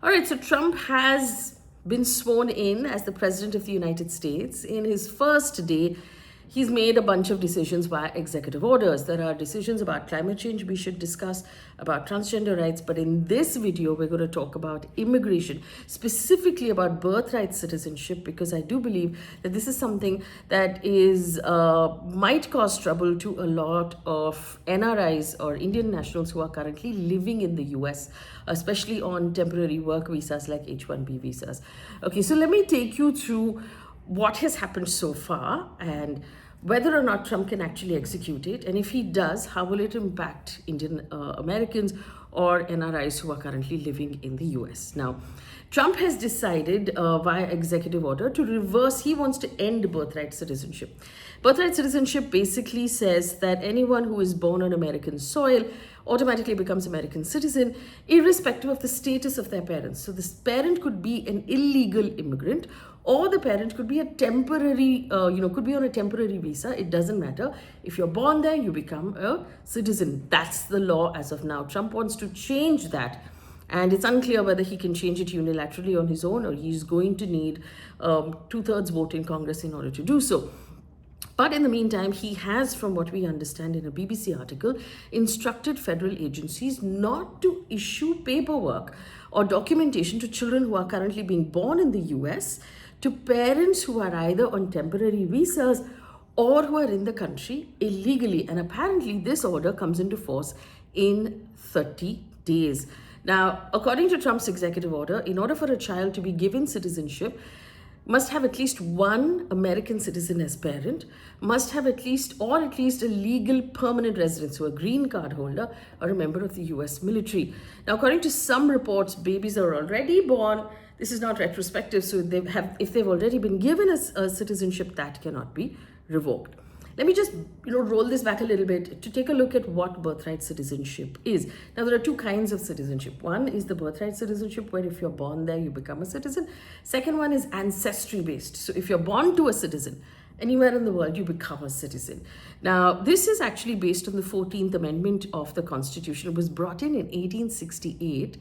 All right, so Trump has been sworn in as the President of the United States. In his first day, he's made a bunch of decisions via executive orders. There are decisions about climate change we should discuss, about transgender rights, but in this video, we're going to talk about immigration, specifically about birthright citizenship, because I do believe that this is something that might cause trouble to a lot of NRIs or Indian nationals who are currently living in the US, especially on temporary work visas like H-1B visas. Okay, so let me take you through what has happened so far and whether or not Trump can actually execute it. And if he does, how will it impact Indian Americans or NRIs who are currently living in the US? Now, Trump has decided via executive order to reverse, he wants to end birthright citizenship. Birthright citizenship basically says that anyone who is born on American soil automatically becomes American citizen, irrespective of the status of their parents. So this parent could be an illegal immigrant, or the parent could be a temporary, could be on a temporary visa. It doesn't matter. If you're born there, you become a citizen. That's the law as of now. Trump wants to change that. And it's unclear whether he can change it unilaterally on his own, or he's going to need 2/3 vote in Congress in order to do so. But in the meantime, he has, from what we understand in a BBC article, instructed federal agencies not to issue paperwork or documentation to children who are currently being born in the US, to parents who are either on temporary visas or who are in the country illegally. And apparently this order comes into force in 30 days. Now, according to Trump's executive order, in order for a child to be given citizenship, must have at least one American citizen as parent, must have at least a legal permanent resident, so a green card holder or a member of the US military. Now, according to some reports, babies are already born. This is not retrospective, so if they've already been given a citizenship, that cannot be revoked. Let me just roll this back a little bit to take a look at what birthright citizenship is. Now, there are two kinds of citizenship. One is the birthright citizenship, where if you're born there, you become a citizen. Second one is ancestry based. So if you're born to a citizen, anywhere in the world, you become a citizen. Now, this is actually based on the 14th Amendment of the Constitution. It was brought in 1868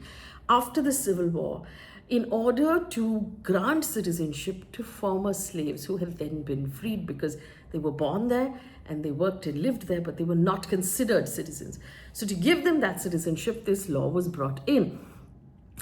after the Civil War, in order to grant citizenship to former slaves who had then been freed because they were born there and they worked and lived there, but they were not considered citizens. So to give them that citizenship, this law was brought in.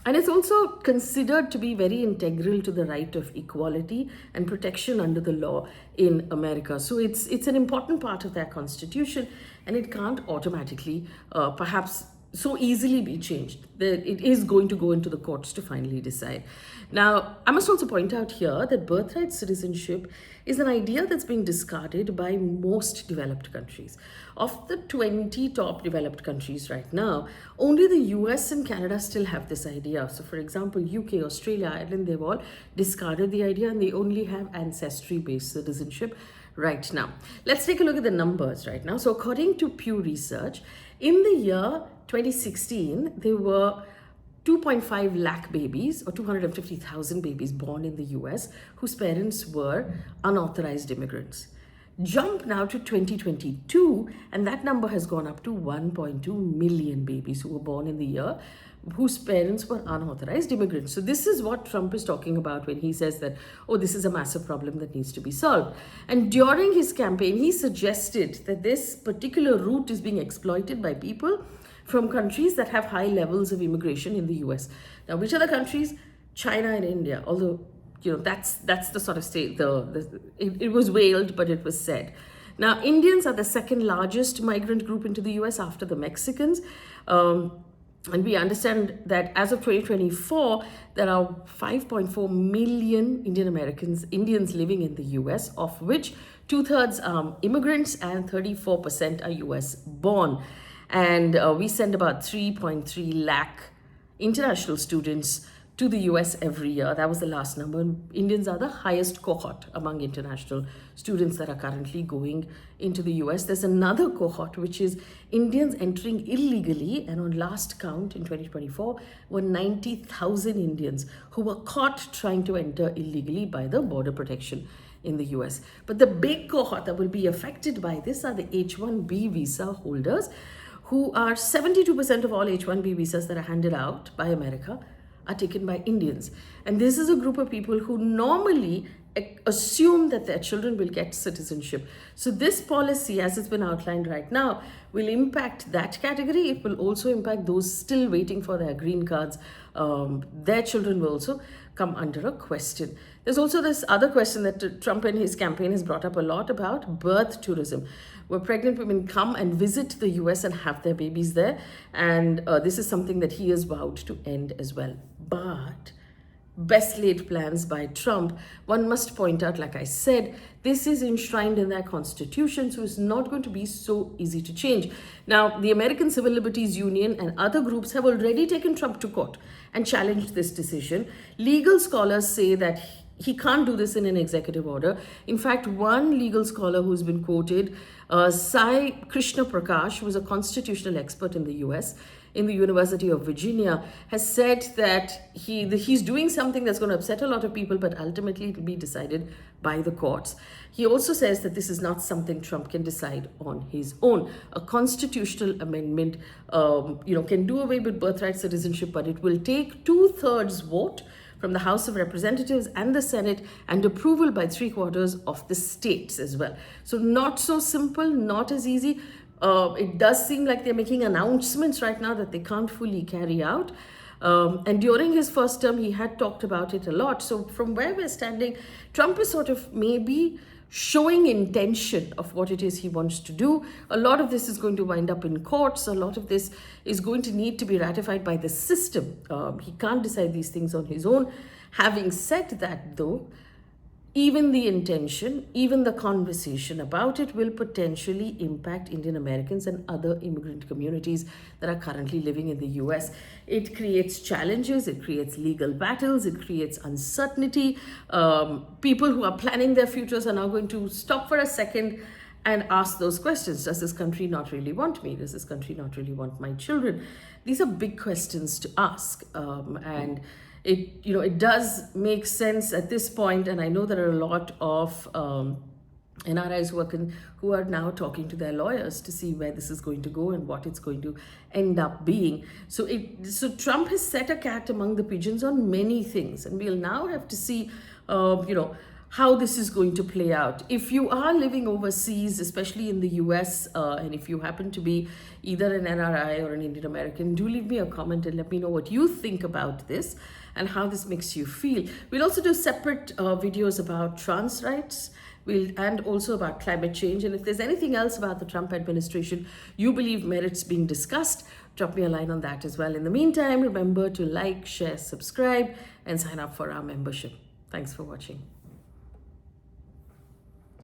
And it's also considered to be very integral to the right of equality and protection under the law in America. So it's an important part of their constitution, and it can't automatically, perhaps so easily be changed. It is going to go into the courts to finally decide. Now, I must also point out here that birthright citizenship is an idea that's being discarded by most developed countries. Of the 20 top developed countries right now, only the US and Canada still have this idea. So for example, UK, Australia, Ireland, they've all discarded the idea, and they only have ancestry-based citizenship right now. Let's take a look at the numbers right now. So according to Pew Research, in the year 2016, there were 2.5 lakh babies, or 250,000 babies born in the US whose parents were unauthorized immigrants. Jump now to 2022, and that number has gone up to 1.2 million babies who were born in the year whose parents were unauthorized immigrants. So this is what Trump is talking about when he says that, oh, this is a massive problem that needs to be solved. And during his campaign, he suggested that this particular route is being exploited by people from countries that have high levels of immigration in the US. Now, which are the countries? China and India, although that's the sort of state, it was veiled, but it was said. Now, Indians are the second largest migrant group into the US after the Mexicans. And we understand that as of 2024, there are 5.4 million Indians living in the US, of which 2/3 are immigrants and 34% are US born. And we send about 3.3 lakh international students to the US every year. That was the last number. Indians are the highest cohort among international students that are currently going into the US. There's another cohort, which is Indians entering illegally, and on last count in 2024 were 90,000 Indians who were caught trying to enter illegally by the Border Protection in the US. But the big cohort that will be affected by this are the H-1B visa holders, who are 72% of all H-1B visas that are handed out by America are taken by Indians. And this is a group of people who normally assume that their children will get citizenship. So this policy, as it's been outlined right now, will impact that category. It will also impact those still waiting for their green cards. Their children will also come under a question. There's also this other question that Trump and his campaign has brought up a lot about birth tourism, where pregnant women come and visit the US and have their babies there. And this is something that he has vowed to end as well. But best laid plans by Trump, one must point out, like I said, this is enshrined in their constitution, so it's not going to be so easy to change. Now, the American Civil Liberties Union and other groups have already taken Trump to court and challenged this decision. Legal scholars say that he can't do this in an executive order. In fact, one legal scholar who's been quoted, Sai Krishna Prakash, who is a constitutional expert in the US, in the University of Virginia, has said that he's doing something that's going to upset a lot of people, but ultimately it will be decided by the courts. He also says that this is not something Trump can decide on his own. A constitutional amendment, can do away with birthright citizenship, but it will take 2/3 vote from the House of Representatives and the Senate and approval by 3/4 of the states as well. So not so simple, not as easy. It does seem like they're making announcements right now that they can't fully carry out. And during his first term, he had talked about it a lot. So from where we're standing, Trump is sort of maybe showing intention of what it is he wants to do. A lot of this is going to wind up in courts. A lot of this is going to need to be ratified by the system. He can't decide these things on his own. Having said that, though, even the intention, even the conversation about it will potentially impact Indian Americans and other immigrant communities that are currently living in the US. It creates challenges, it creates legal battles, it creates uncertainty. People who are planning their futures are now going to stop for a second and ask those questions. Does this country not really want me? Does this country not really want my children? These are big questions to ask. And it does make sense at this point, and I know there are a lot of NRIs who are now talking to their lawyers to see where this is going to go and what it's going to end up being. So Trump has set a cat among the pigeons on many things, and we'll now have to see how this is going to play out. If you are living overseas, especially in the US, and if you happen to be either an NRI or an Indian American, do leave me a comment and let me know what you think about this and how this makes you feel. We'll also do separate videos about trans rights and also about climate change. And if there's anything else about the Trump administration you believe merits being discussed, drop me a line on that as well. In the meantime, remember to like, share, subscribe, and sign up for our membership. Thanks for watching.